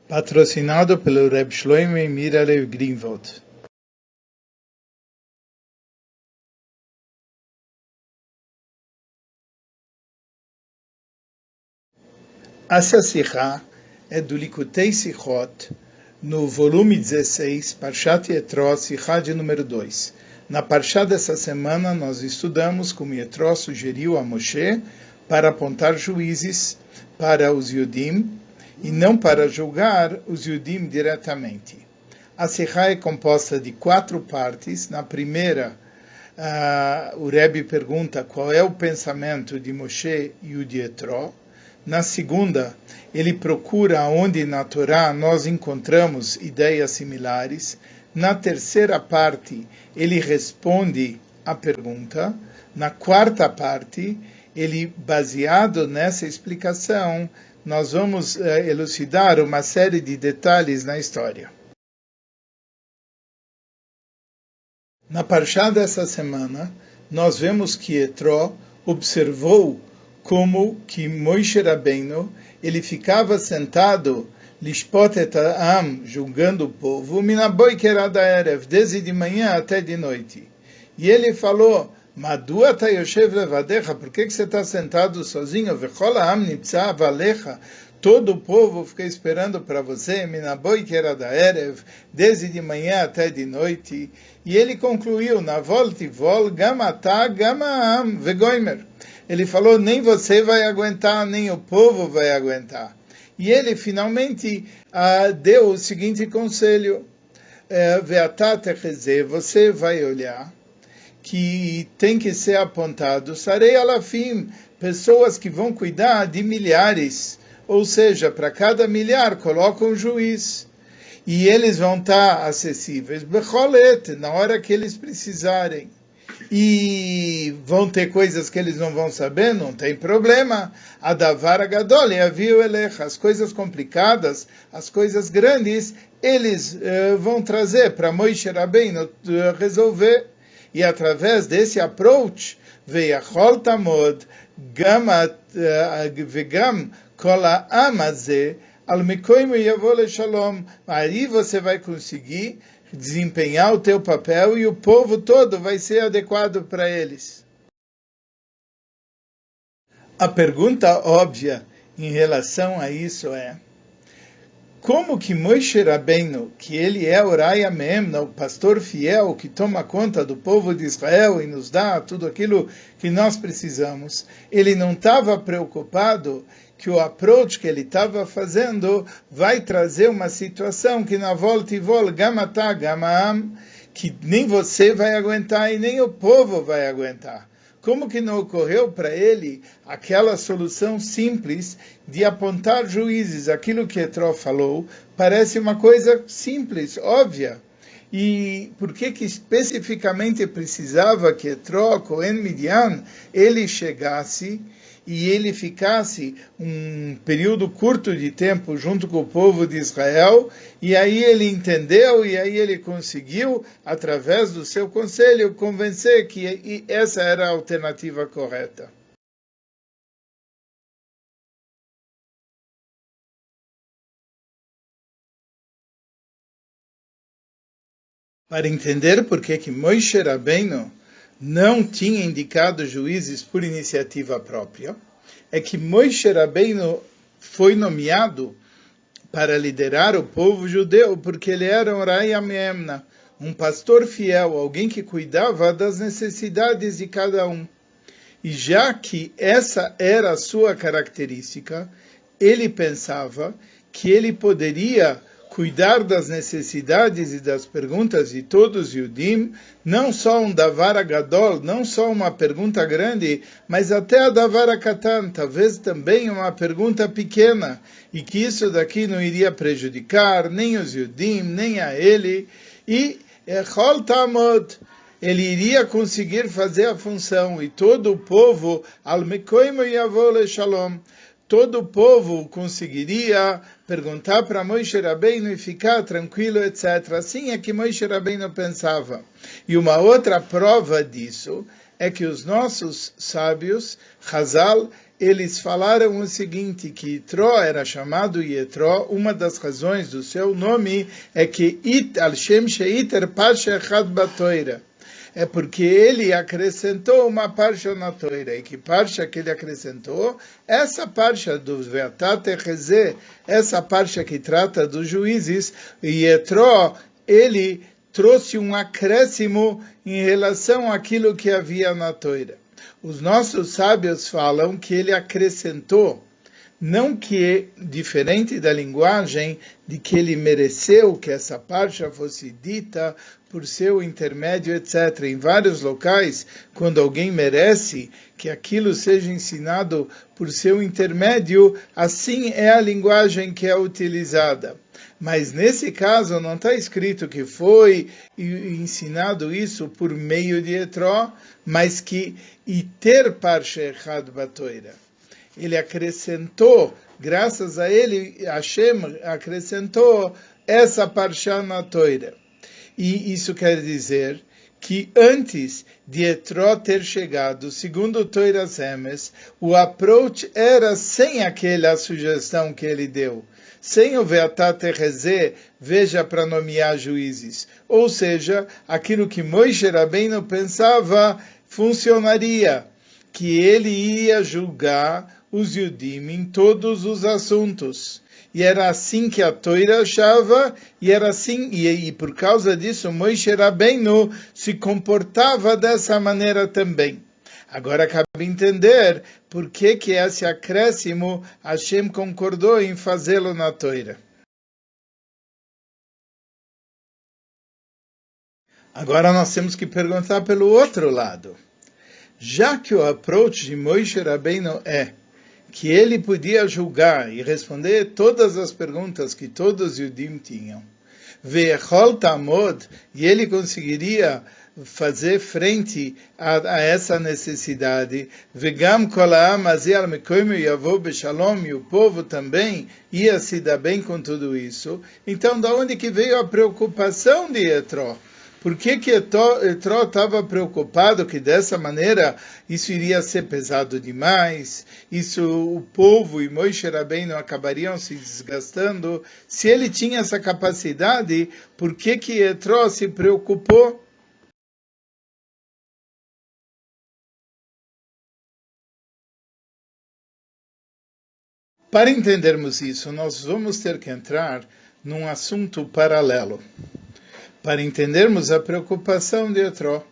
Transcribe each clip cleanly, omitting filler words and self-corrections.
patrocinado pelo Reb Shlomo Miralev Greenwald. Essa Sikha é do Likutei Sichot, no volume 16, Parshat Yetró, Sikha de número 2. Na Parshá dessa semana, nós estudamos como Yetró sugeriu a Moshe para apontar juízes para os Yudim e não para julgar os Yudim diretamente. A Sikha é composta de 4 partes. Na primeira, o Rebbe pergunta qual é o pensamento de Moshe e o de Yetró. Na segunda, ele procura onde na Torá nós encontramos ideias similares. Na terceira parte, ele responde a pergunta. Na quarta parte, ele, baseado nessa explicação, nós vamos elucidar uma série de detalhes na história. Na Parshá dessa semana, nós vemos que Yetró observou como que Moshe Rabbeinu, ele ficava sentado, lishpot et ha'am, julgando o povo, minaboiker ad ha'erev, desde de manhã até de noite. E ele falou, Madua ta yoshev levadecha, por que você está sentado sozinho? Vechol ha'am nitza avalecha, todo o povo fica esperando para você, minaboiker ad ha'erev, desde de manhã até de noite. E ele concluiu, na vol gam ata gam ha'am vegoimer. Ele falou, nem você vai aguentar, nem o povo vai aguentar. E ele finalmente deu o seguinte conselho, você vai olhar que tem que ser apontado, sarei alafim, pessoas que vão cuidar de milhares, ou seja, para cada milhar coloca um juiz. E eles vão estar acessíveis, becholet, na hora que eles precisarem. E vão ter coisas que eles não vão saber, não tem problema. Adavar agadol yaviu elecha, as coisas complicadas, as coisas grandes, eles vão trazer para Moshe Rabbeinu resolver. E através desse approach, veiachol tamod gam vegam kol ha'am hazeh al mekoimo yavo leshalom. Aí você vai conseguir desempenhar o teu papel e o povo todo vai ser adequado para eles. A pergunta óbvia em relação a isso é, como que Moshe Rabbeinu, que ele é o Raya Me'emna, o pastor fiel que toma conta do povo de Israel e nos dá tudo aquilo que nós precisamos, ele não estava preocupado que o approach que ele estava fazendo vai trazer uma situação que na volta e volta, gamatá, gamam, que nem você vai aguentar e nem o povo vai aguentar. Como que não ocorreu para ele aquela solução simples de apontar juízes? Aquilo que Yetró falou parece uma coisa simples, óbvia. E por que especificamente precisava que Yetró, Cohen Midian, ele chegasse e ele ficasse um período curto de tempo junto com o povo de Israel, e aí ele entendeu, e aí ele conseguiu, através do seu conselho, convencer que essa era a alternativa correta. Para entender por que Moshe Rabbeinu não tinha indicado juízes por iniciativa própria, é que Moshe Rabbeinu foi nomeado para liderar o povo judeu, porque ele era um Raya Me'emna, um pastor fiel, alguém que cuidava das necessidades de cada um. E já que essa era a sua característica, ele pensava que ele poderia cuidar das necessidades e das perguntas de todos os Yudim, não só um Davar Agadol, não só uma pergunta grande, mas até a Davar Akatan, talvez também uma pergunta pequena, e que isso daqui não iria prejudicar nem os Yudim, nem a ele, e Chol Tamod, ele iria conseguir fazer a função, e todo o povo, Al Mekoimo Yavo Leshalom, todo o povo conseguiria perguntar para Moshe Rabbeinu e ficar tranquilo, etc. Assim é que Moshe Rabbeinu pensava. E uma outra prova disso é que os nossos sábios, Chazal, eles falaram o seguinte, que Yitro era chamado Yitro, uma das razões do seu nome é que Al Shem Sheiter Parsha Echad Batoira. É porque ele acrescentou uma parsha na Toira. E que parsha que ele acrescentou? Essa parsha do Ve'atat Echezeh, essa parsha que trata dos juízes, Yitro, ele trouxe um acréscimo em relação àquilo que havia na Toira. Os nossos sábios falam que ele acrescentou, não que é diferente da linguagem de que ele mereceu que essa parsha fosse dita por seu intermédio, etc. Em vários locais, quando alguém merece que aquilo seja ensinado por seu intermédio, assim é a linguagem que é utilizada. Mas nesse caso não está escrito que foi ensinado isso por meio de Yitro, mas que Iter Parsha Echad Batoira. Ele acrescentou, graças a ele, Hashem acrescentou essa parsha na Toira. E isso quer dizer que antes de Yitro ter chegado, segundo Toiras Emes, o approach era sem aquela sugestão que ele deu. Sem o Ve'atat Echezeh, veja para nomear juízes. Ou seja, aquilo que Moshe Rabbeinu pensava funcionaria, que ele ia julgar os Yudim em todos os assuntos. E era assim que a Toira achava, e era assim, e por causa disso, Moshe Rabbeinu se comportava dessa maneira também. Agora cabe entender por que esse acréscimo Hashem concordou em fazê-lo na Toira. Agora nós temos que perguntar pelo outro lado. Já que o approach de Moshe Rabbeinu é que ele podia julgar e responder todas as perguntas que todos os Yudim tinham, Ve'echol Tamod, e ele conseguiria fazer frente a essa necessidade, Vegam Kol Ha'am Azeh Al Mekoimo Yavo Beshalom, e o povo também ia se dar bem com tudo isso. Então, da onde que veio a preocupação de Yitro? Por que Yitro estava preocupado que dessa maneira isso iria ser pesado demais? Isso o povo e Moshe Rabbeinu acabariam se desgastando. Se ele tinha essa capacidade, por que Yitro se preocupou? Para entendermos isso, nós vamos ter que entrar num assunto paralelo. Para entendermos a preocupação de Yitro,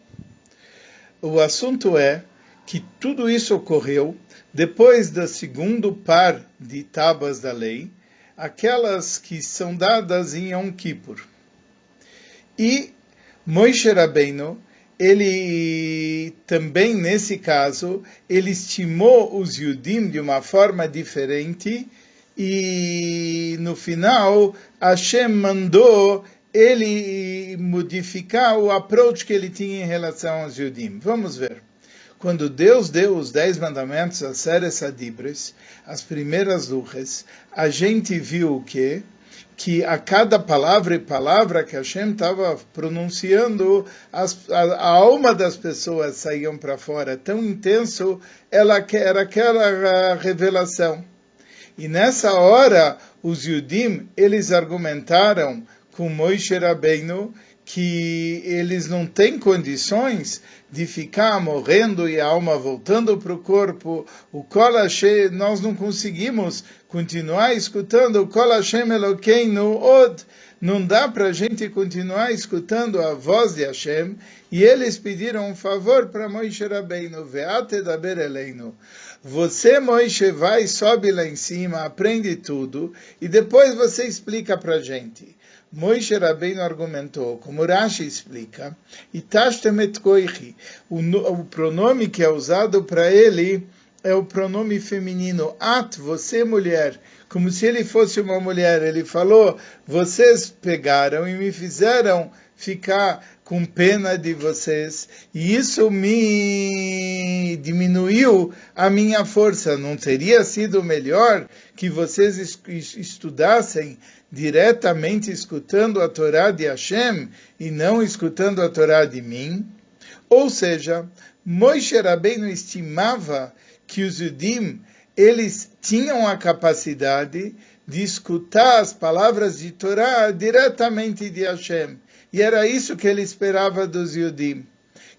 o assunto é que tudo isso ocorreu depois do segundo par de tábuas da lei, aquelas que são dadas em Yom Kippur. E Moshe Rabbeinu, ele também, nesse caso, ele estimou os Yudim de uma forma diferente e, no final, Hashem mandou ele modificar o approach que ele tinha em relação aos Yudim. Vamos ver. Quando Deus deu os 10 mandamentos a Seres Adibres, as primeiras luchas, a gente viu que a cada palavra e palavra que Hashem estava pronunciando, a alma das pessoas saíam para fora. Tão intenso era aquela revelação. E nessa hora, os Yudim, eles argumentaram com Moshe Rabbeinu que eles não têm condições de ficar morrendo e a alma voltando para o corpo. O Kol Hashem, nós não conseguimos continuar escutando o Kol Hashem Elokeinu Od. Não dá para a gente continuar escutando a voz de Hashem. E eles pediram um favor para Moshe Rabbeinu, Ve'ate daber eleinu. Você, Moshe, vai, sobe lá em cima, aprende tudo, e depois você explica para a gente. Moshe Rabbeinu argumentou, como Rashi explica, o pronome que é usado para ele é o pronome feminino. At, você mulher, como se ele fosse uma mulher. Ele falou, vocês pegaram e me fizeram ficar com pena de vocês, e isso me diminuiu a minha força. Não teria sido melhor que vocês estudassem diretamente escutando a Torá de Hashem e não escutando a Torá de mim? Ou seja, Moshe Rabbeinu estimava que os Yudim eles tinham a capacidade de escutar as palavras de Torá diretamente de Hashem. E era isso que ele esperava dos Yudim,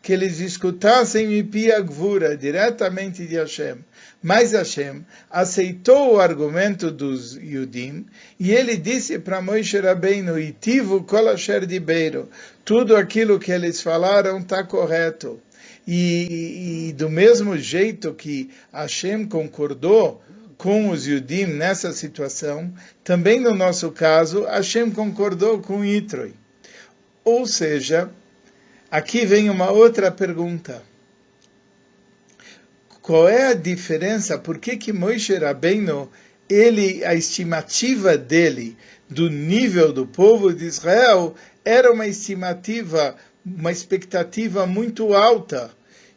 que eles escutassem Mipi Agvura, diretamente de Hashem. Mas Hashem aceitou o argumento dos Yudim, e ele disse para Moshe Rabbeinu, Itivu kol asher dibeiro, tudo aquilo que eles falaram está correto. E do mesmo jeito que Hashem concordou com os Yudim nessa situação, também no nosso caso, Hashem concordou com Yitroi. Ou seja, aqui vem uma outra pergunta. Qual é a diferença? Por que Moshe Rabbeinu, a estimativa dele do nível do povo de Israel era uma expectativa muito alta,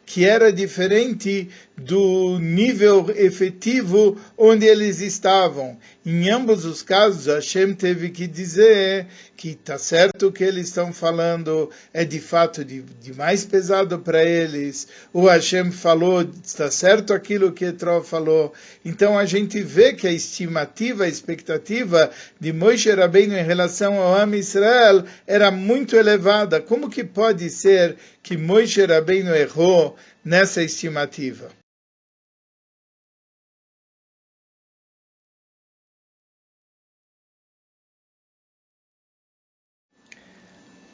que era diferente do nível efetivo onde eles estavam. Em ambos os casos, Hashem teve que dizer que está certo o que eles estão falando, é de fato de mais pesado para eles. O Hashem falou, está certo aquilo que Etró falou. Então a gente vê que a estimativa, a expectativa de Moshe Rabbeinu em relação ao Am Israel era muito elevada. Como que pode ser que Moshe Rabbeinu errou nessa estimativa?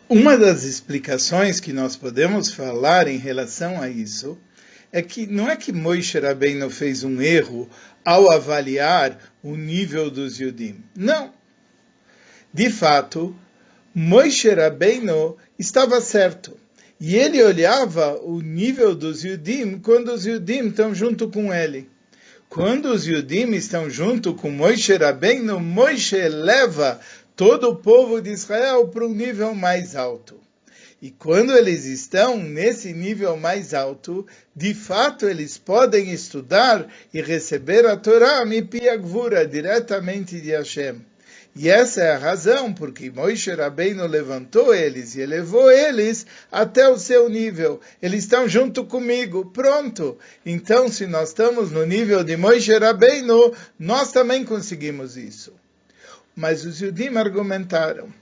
Uma das explicações que nós podemos falar em relação a isso é que não é que Moshe Rabbeinu fez um erro ao avaliar o nível dos Yudim. Não. De fato, Moshe Rabbeinu estava certo. E ele olhava o nível dos Yudim quando os Yudim estão junto com ele. Quando os Yudim estão junto com Moshe Rabbeinu, Moshe eleva todo o povo de Israel para um nível mais alto. E quando eles estão nesse nível mais alto, de fato eles podem estudar e receber a Torá Mipi Agvura, diretamente de Hashem. E essa é a razão porque Moshe Rabbeinu levantou eles e elevou eles até o seu nível. Eles estão junto comigo, pronto. Então, se nós estamos no nível de Moshe Rabbeinu, nós também conseguimos isso. Mas os Yudim argumentaram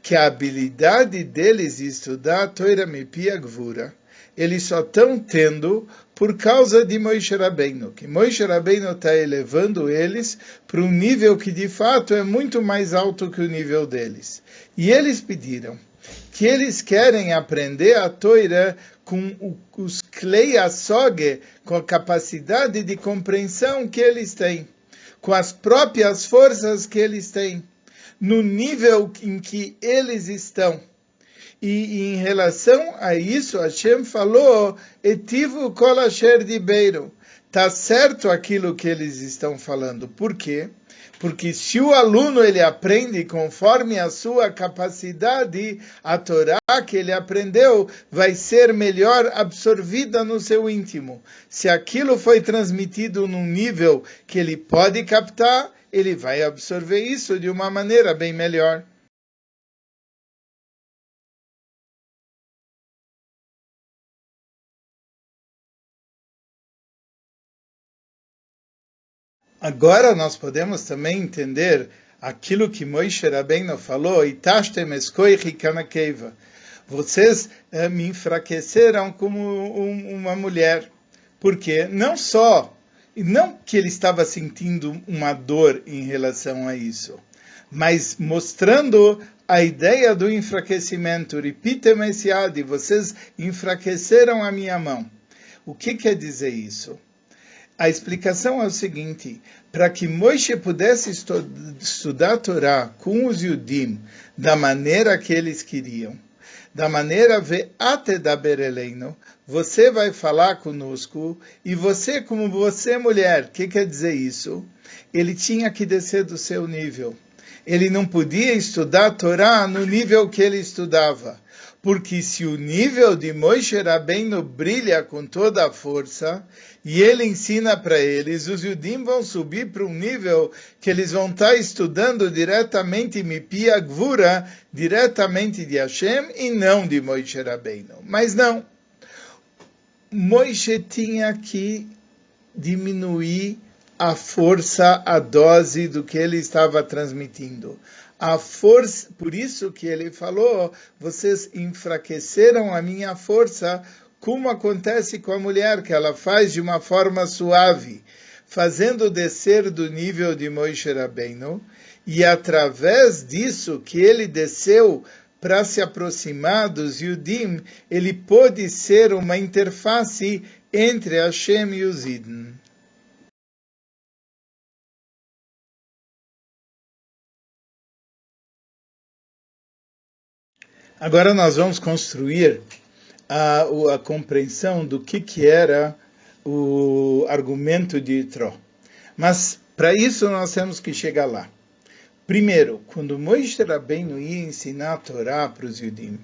que a habilidade deles de estudar a Torá Mipi Agvura, eles só estão tendo por causa de Moshe Rabbeinu, que Moshe Rabbeinu está elevando eles para um nível que de fato é muito mais alto que o nível deles. E eles pediram que eles querem aprender a Torá com os Klei Asog, com a capacidade de compreensão que eles têm, com as próprias forças que eles têm, no nível em que eles estão. E em relação a isso, Hashem falou, Etivu kol asher dibeiro. Está certo aquilo que eles estão falando. Por quê? Porque se o aluno ele aprende conforme a sua capacidade, a Torá que ele aprendeu vai ser melhor absorvida no seu íntimo. Se aquilo foi transmitido num nível que ele pode captar, ele vai absorver isso de uma maneira bem melhor. Agora nós podemos também entender aquilo que Moshe Rabbeinu falou, Itashtem eskoichi kanakeiva. Vocês me enfraqueceram como uma mulher. Porque não que ele estava sentindo uma dor em relação a isso, mas mostrando a ideia do enfraquecimento. Ripitem esiadi, vocês enfraqueceram a minha mão. O que quer dizer isso? A explicação é o seguinte, para que Moshe pudesse estudar a Torá com os Yudim da maneira que eles queriam, da maneira ve'ate daber eleino, você vai falar conosco, e você, como você mulher, o que quer dizer isso? Ele tinha que descer do seu nível. Ele não podia estudar a Torá no nível que ele estudava. Porque se o nível de Moshe Rabbeinu brilha com toda a força, e ele ensina para eles, os Yudim vão subir para um nível que eles vão estar estudando diretamente Mipi Agvura, diretamente de Hashem, e não de Moshe Rabbeinu. Mas não. Moshe tinha que diminuir a força, a dose do que ele estava transmitindo. A força, por isso que ele falou, vocês enfraqueceram a minha força, como acontece com a mulher, que ela faz de uma forma suave, fazendo descer do nível de Moshe Rabbeinu, e através disso que ele desceu para se aproximar dos Yudim, ele pôde ser uma interface entre Hashem e os Yidden. Agora nós vamos construir a compreensão do que era o argumento de Yitro. Mas para isso nós temos que chegar lá. Primeiro, quando Moshe Rabbeinu ia ensinar a Torá para os Yudim,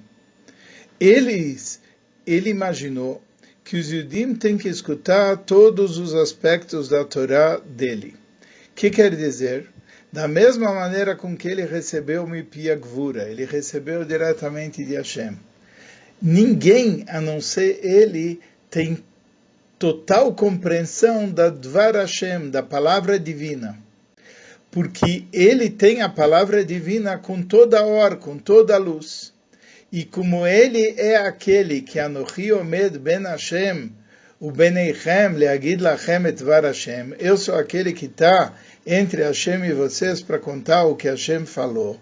ele imaginou que os Yudim têm que escutar todos os aspectos da Torá dele. O que quer dizer? Da mesma maneira com que ele recebeu Mipi Gvura, ele recebeu diretamente de Hashem. Ninguém, a não ser ele, tem total compreensão da Dvar Hashem, da palavra divina. Porque ele tem a palavra divina com toda a or, com toda a luz. E como ele é aquele que Anochi Omed Ben Hashem, o Beneichem Leagid Lachem et Dvar Hashem, eu sou aquele que está entre Hashem e vocês para contar o que Hashem falou.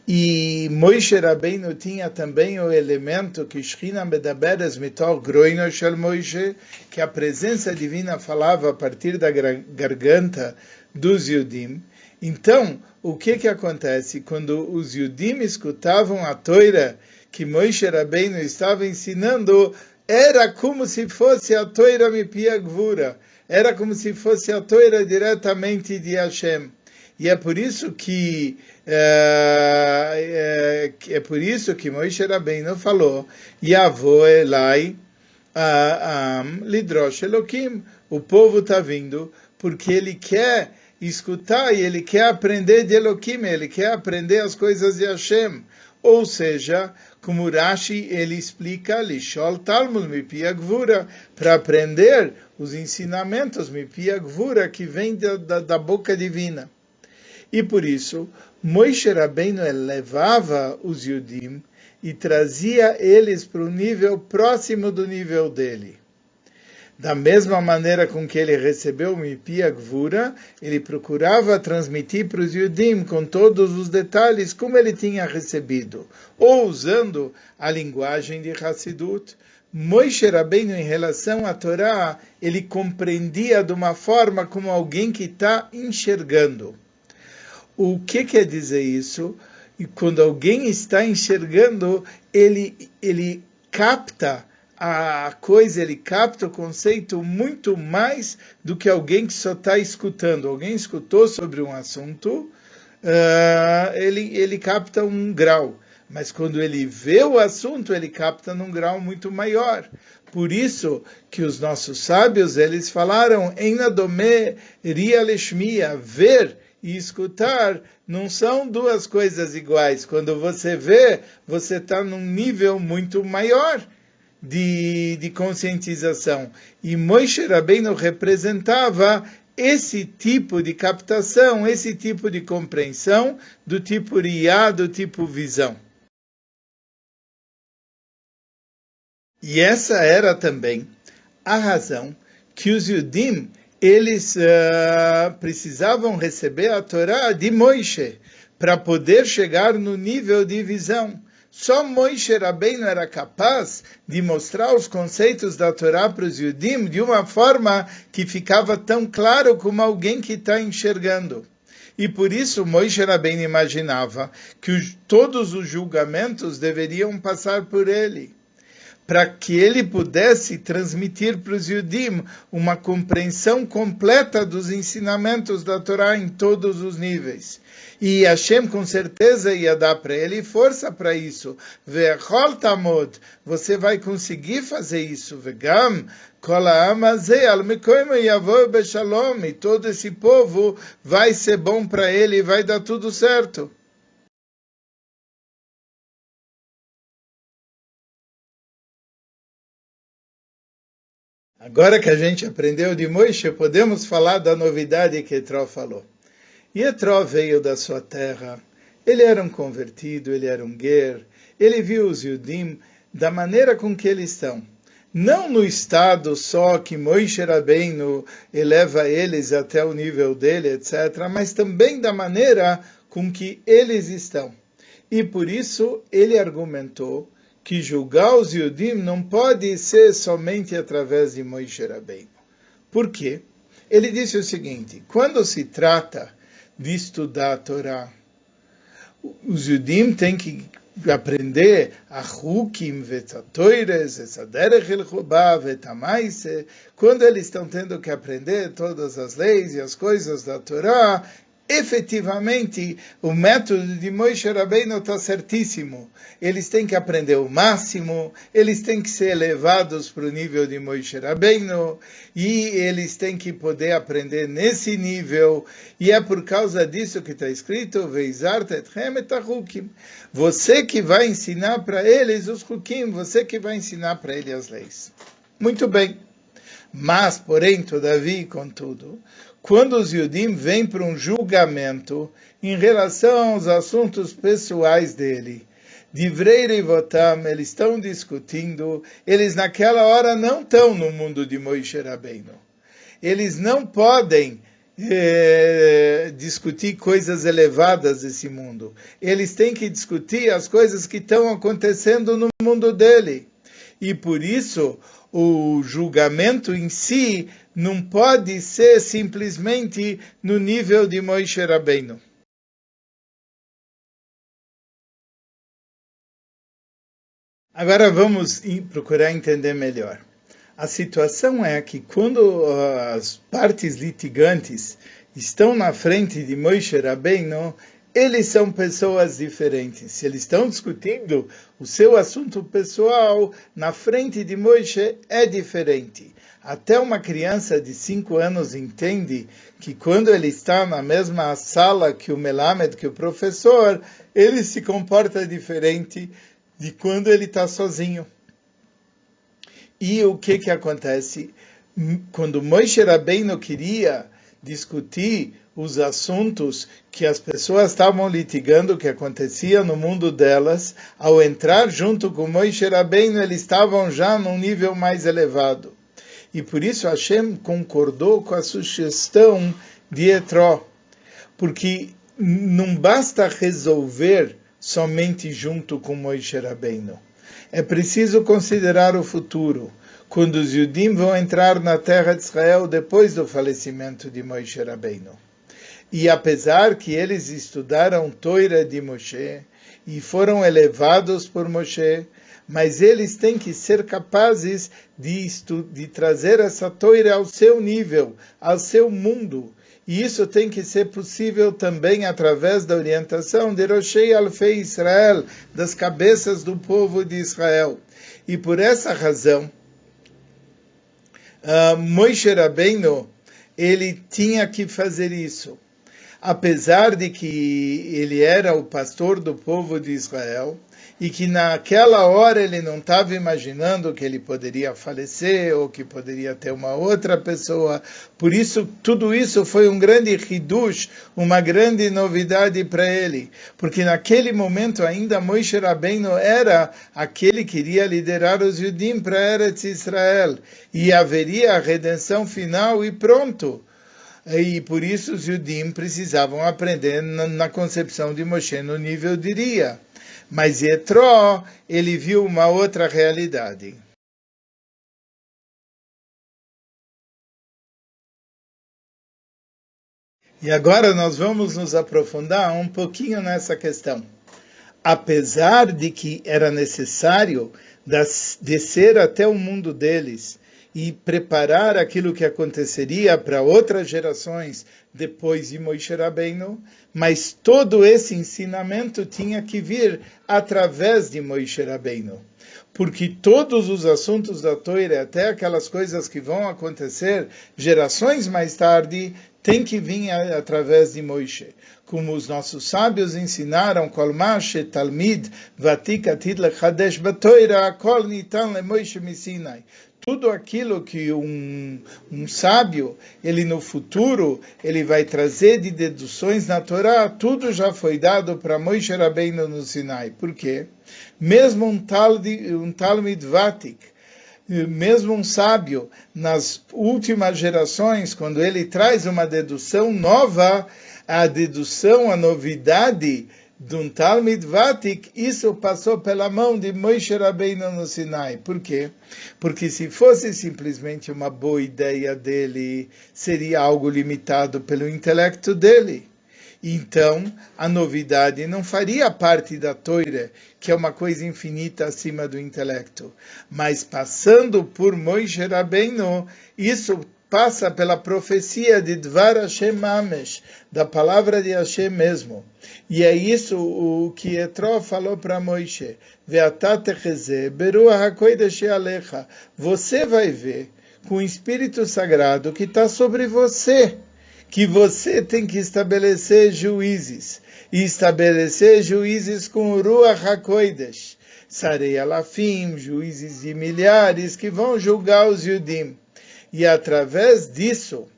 E Moshe Rabbeinu tinha também o elemento que Shechina Medaberes Mitor Groino Shel Moshe, que a presença divina falava a partir da garganta dos Yudim. Então, o que acontece? Quando os Yudim escutavam a Torá que Moshe Rabbeinu estava ensinando, era como se fosse a Torá Mipi Gvura, era como se fosse a Torá diretamente de Hashem. E é por isso que Moshe Rabbeinu falou, Yavo Elai Lidrosh Elokim, o povo está vindo porque ele quer escutar e ele quer aprender de Elokim, ele quer aprender as coisas de Hashem. Ou seja, como Rashi ele explica, Lishol Talmud Mipi Gvura, para aprender os ensinamentos Mipi Gvura que vem da boca divina. E por isso, Moshe Rabbeinu levava os Yudim e trazia eles para o nível próximo do nível dele. Da mesma maneira com que ele recebeu o Mipi Gvura, ele procurava transmitir para os Yudim com todos os detalhes como ele tinha recebido, ou usando a linguagem de Hassidut. Moshe Rabbeinu, em relação à Torá, ele compreendia de uma forma como alguém que está enxergando. O que quer dizer isso? E quando alguém está enxergando, ele capta a coisa, ele capta o conceito muito mais do que alguém que só está escutando. Alguém escutou sobre um assunto, ele capta um grau. Mas quando ele vê o assunto, ele capta num grau muito maior. Por isso que os nossos sábios, eles falaram, Einadome ria leshmia, ver e escutar não são duas coisas iguais. Quando você vê, você está num nível muito maior de conscientização. E Moshe Rabbeinu representava esse tipo de captação, esse tipo de compreensão, do tipo Riyah, do tipo visão. E essa era também a razão que os Yudim eles precisavam receber a Torá de Moshe para poder chegar no nível de visão. Só Moshe Rabbeinu era capaz de mostrar os conceitos da Torá para os Yudim de uma forma que ficava tão claro como alguém que está enxergando. E por isso Moshe Rabbeinu imaginava que todos os julgamentos deveriam passar por ele, para que ele pudesse transmitir para os Yudim uma compreensão completa dos ensinamentos da Torá em todos os níveis. E Hashem com certeza ia dar para ele força para isso. Ve'chol tamod, você vai conseguir fazer isso. Vegam kol ha'am hazeh al mekoimo yavo beshalom, e todo esse povo vai ser bom para ele e vai dar tudo certo. Agora que a gente aprendeu de Moshe, podemos falar da novidade que Yetró falou. Yetró veio da sua terra, ele era um convertido, ele era um ger, ele viu os Yudim da maneira com que eles estão. Não no estado só que Moshe Rabbeinu eleva eles até o nível dele, etc., mas também da maneira com que eles estão. E por isso ele argumentou que julgar os Yudim não pode ser somente através de Moshe Rabbeinu. Por quê? Ele disse o seguinte: quando se trata de estudar a Torá, os Yudim têm que aprender a Hukim, Vetatoires, Esaderech el-Chubá, Vetamaise. Quando eles estão tendo que aprender todas as leis e as coisas da Torá, efetivamente, o método de Moshe Rabbeinu está certíssimo. Eles têm que aprender o máximo, eles têm que ser elevados para o nível de Moshe Rabbeinu, e eles têm que poder aprender nesse nível, e é por causa disso que está escrito, Veizart etchem et hachukim. Você que vai ensinar para eles os hukim, você que vai ensinar para eles as leis. Muito bem. Mas, porém, todavia, contudo, quando os Yudim vêm para um julgamento em relação aos assuntos pessoais dele, Divrei Reivotam, eles estão discutindo, eles naquela hora não estão no mundo de Moshe Rabbeinu. Eles não podem discutir coisas elevadas desse mundo. Eles têm que discutir as coisas que estão acontecendo no mundo dele. E por isso, o julgamento em si não pode ser simplesmente no nível de Moshe Rabbeinu. Agora vamos procurar entender melhor. A situação é que quando as partes litigantes estão na frente de Moshe Rabbeinu, eles são pessoas diferentes. Se eles estão discutindo o seu assunto pessoal, na frente de Moshe é diferente. Até uma criança de 5 anos entende que quando ele está na mesma sala que o Melamed, que o professor, ele se comporta diferente de quando ele está sozinho. E o que acontece? Quando Moshe Rabbeinu queria discutir os assuntos que as pessoas estavam litigando, que acontecia no mundo delas, ao entrar junto com Moshe Rabbeinu, eles estavam já num nível mais elevado. E por isso Hashem concordou com a sugestão de Yetró, porque não basta resolver somente junto com Moshe Rabbeinu. É preciso considerar o futuro, quando os Yudim vão entrar na terra de Israel depois do falecimento de Moshe Rabbeinu. E apesar que eles estudaram Torá de Moshe e foram elevados por Moshe, mas eles têm que ser capazes de trazer essa Torá ao seu nível, ao seu mundo. E isso tem que ser possível também através da orientação de Roshei Alfei Israel, das cabeças do povo de Israel. E por essa razão, Moshe Rabbeinu, ele tinha que fazer isso. Apesar de que ele era o pastor do povo de Israel, e que naquela hora ele não estava imaginando que ele poderia falecer, ou que poderia ter uma outra pessoa. Por isso, tudo isso foi um grande hidush, uma grande novidade para ele. Porque naquele momento ainda Moshe Rabbeinu era aquele que iria liderar os Yudim para Eretz Israel. E haveria a redenção final e pronto. E por isso os Yudim precisavam aprender na concepção de Moshe no nível de Ria. Mas Yetró, ele viu uma outra realidade. E agora nós vamos nos aprofundar um pouquinho nessa questão. Apesar de que era necessário descer até o mundo deles e preparar aquilo que aconteceria para outras gerações depois de Moshe Rabbeinu, mas todo esse ensinamento tinha que vir através de Moshe Rabbeinu. Porque todos os assuntos da Torá, até aquelas coisas que vão acontecer gerações mais tarde, tem que vir através de Moshe. Como os nossos sábios ensinaram, Kol Mashe Talmid Vatik Atid Lechadesh Batoira Kol Nitan LeMoshe Misinai. tudo aquilo que um sábio, ele no futuro, ele vai trazer de deduções na Torá, tudo já foi dado para Moshe Rabbeinu no Sinai. Por quê? Mesmo um Talmid Vatik, mesmo um sábio, nas últimas gerações, quando ele traz uma dedução nova, a dedução, a novidade de um Talmid Vatik, isso passou pela mão de Moshe Rabbeinu no Sinai. Por quê? Porque se fosse simplesmente uma boa ideia dele, seria algo limitado pelo intelecto dele. Então, a novidade não faria parte da Torá, que é uma coisa infinita acima do intelecto. Mas passando por Moshe Rabbeinu, isso passa pela profecia de Dvar Hashem Mamesh, da palavra de Hashem mesmo. E é isso o que Yetró falou para Moshe. Você vai ver com o Espírito Sagrado que está sobre você, que você tem que estabelecer juízes, e estabelecer juízes com o Ruach HaKodesh, Sarei Alafim, juízes de milhares que vão julgar os Yudim. E através disso,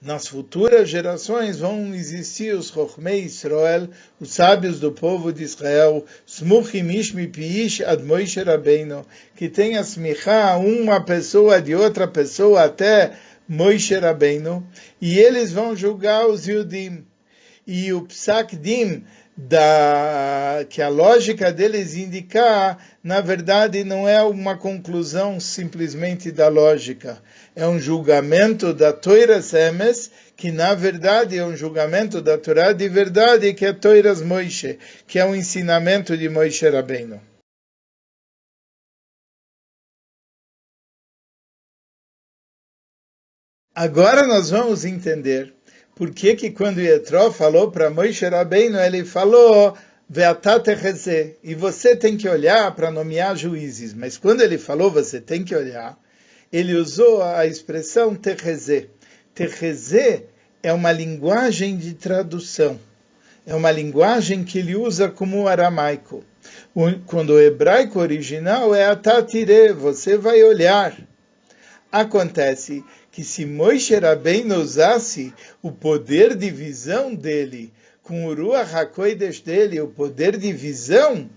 nas futuras gerações vão existir os Chochmei Israel, os sábios do povo de Israel, Smuchim Ishmi Piish Ad Moshe Rabbeinu, que tem a smichá uma pessoa de outra pessoa até Moshe Rabbeinu, e eles vão julgar os Yudim. E o Psak Din, que a lógica deles indicar, na verdade não é uma conclusão simplesmente da lógica, é um julgamento da Toiras Emes, que na verdade é um julgamento da Torá de verdade, que é Toiras Moshe, que é um ensinamento de Moshe Rabbeinu. Agora nós vamos entender por que quando Yetró falou para Moshe Rabbeinu, ele falou, e você tem que olhar para nomear juízes. Mas quando ele falou, você tem que olhar, ele usou a expressão terrezé. Terrezé é uma linguagem de tradução. É uma linguagem que ele usa como aramaico. Quando o hebraico original é atatire, você vai olhar. Acontece que se Moshe Rabbeinu usasse o poder de visão dele, com o Ruach HaKodesh dele, o poder de visão,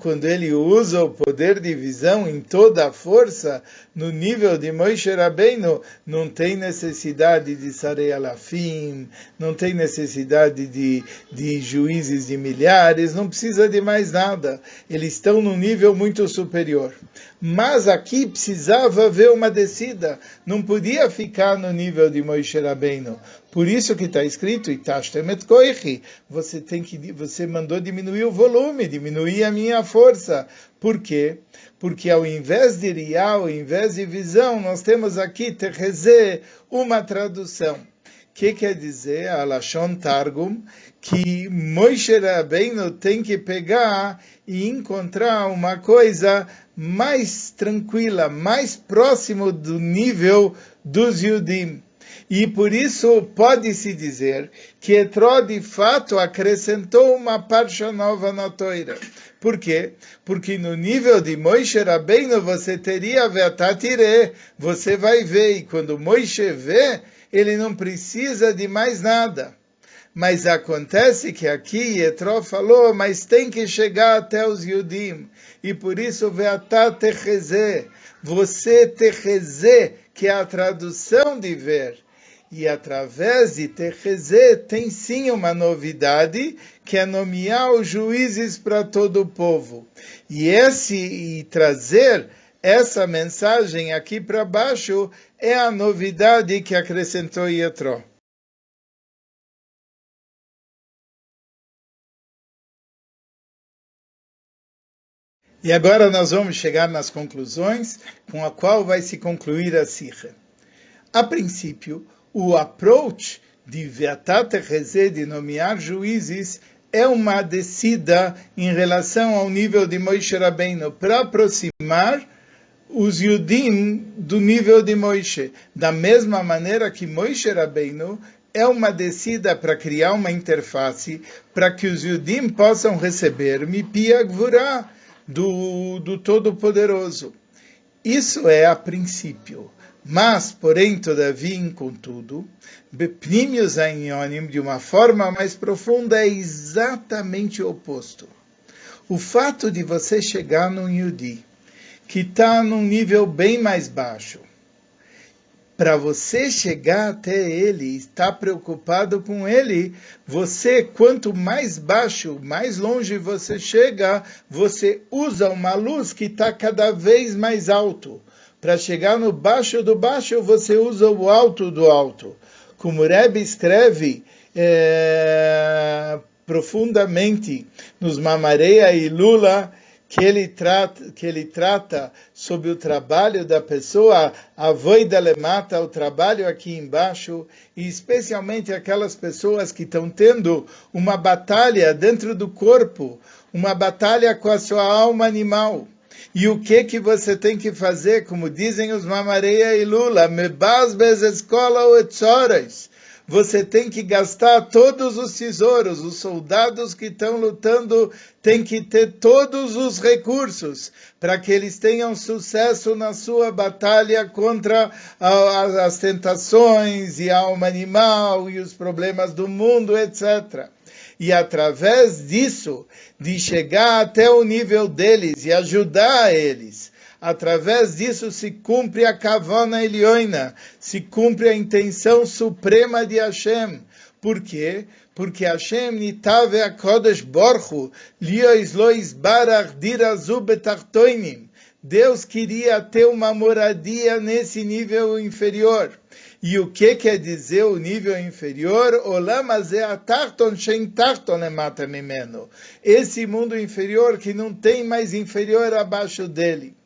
quando ele usa o poder de visão em toda a força, no nível de Moshe Rabbeinu, não tem necessidade de Sarei Alafim, não tem necessidade de juízes de milhares, não precisa de mais nada. Eles estão num nível muito superior. Mas aqui precisava haver uma descida, não podia ficar no nível de Moshe Rabbeinu. Por isso que está escrito, você mandou diminuir o volume, diminuir a minha força. Por quê? Porque ao invés de riá, ao invés de visão, nós temos aqui terrezé, uma tradução. O que quer dizer, a Lashon Targum, que Moshe Rabbeinu tem que pegar e encontrar uma coisa mais tranquila, mais próximo do nível dos Yudim. E por isso pode-se dizer que Yetró de fato acrescentou uma parsha nova na Torá. Por quê? Porque no nível de Moshe Rabbeinu você teria Ve'atatire, você vai ver, e quando Moshe vê, ele não precisa de mais nada. Mas acontece que aqui Yetró falou, mas tem que chegar até os Yudim. E por isso Ve'atatechezé, você techezé, que é a tradução de ver. E através de Techezé tem sim uma novidade, que é nomear os juízes para todo o povo. E trazer essa mensagem aqui para baixo é a novidade que acrescentou Yetró. E agora nós vamos chegar nas conclusões, com a qual vai se concluir a Sikha. A princípio, o approach de Ve'atatechezé, de nomear juízes, é uma descida em relação ao nível de Moshe Rabbeinu, para aproximar os Yudim do nível de Moshe. Da mesma maneira que Moshe Rabbeinu é uma descida para criar uma interface, para que os Yudim possam receber Mipi Gvurá, do Todo-Poderoso. Isso é a princípio. Mas, porém, todavia, contudo, Bepnimius Ainyonim, de uma forma mais profunda, é exatamente o oposto. O fato de você chegar num Yudi, que está num nível bem mais baixo, para você chegar até ele, estar preocupado com ele, você, quanto mais baixo, mais longe você chega, você usa uma luz que está cada vez mais alto. Para chegar no baixo do baixo, você usa o alto do alto. Como o Rebbe escreve profundamente nos Mamareia e Lula, que ele trata sobre o trabalho da pessoa, a voida lemata, o trabalho aqui embaixo, e especialmente aquelas pessoas que estão tendo uma batalha dentro do corpo, uma batalha com a sua alma animal. E o que você tem que fazer, como dizem os Mamareia e Lula, mebasbez escola ou etzoras. Você tem que gastar todos os tesouros, os soldados que estão lutando têm que ter todos os recursos para que eles tenham sucesso na sua batalha contra as tentações e a alma animal e os problemas do mundo, etc. E através disso, de chegar até o nível deles e ajudar eles, através disso se cumpre a Kavana Elioina, se cumpre a intenção suprema de Hashem. Por quê? Porque Hashem nitave a Kodesh Borchu, liois lois barach dirazu betartoinim. Deus queria ter uma moradia nesse nível inferior. E o que quer dizer o nível inferior? Olam hazeh atarton shein tarton lemata mimeno. Esse mundo inferior que não tem mais inferior abaixo dele.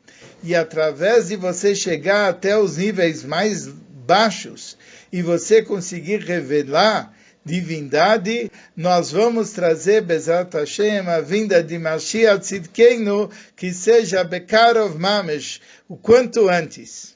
E através de você chegar até os níveis mais baixos e você conseguir revelar divindade, nós vamos trazer Bezat Hashem, a vinda de Mashiach Tzidkeinu, que seja Bekarov Mamesh, o quanto antes.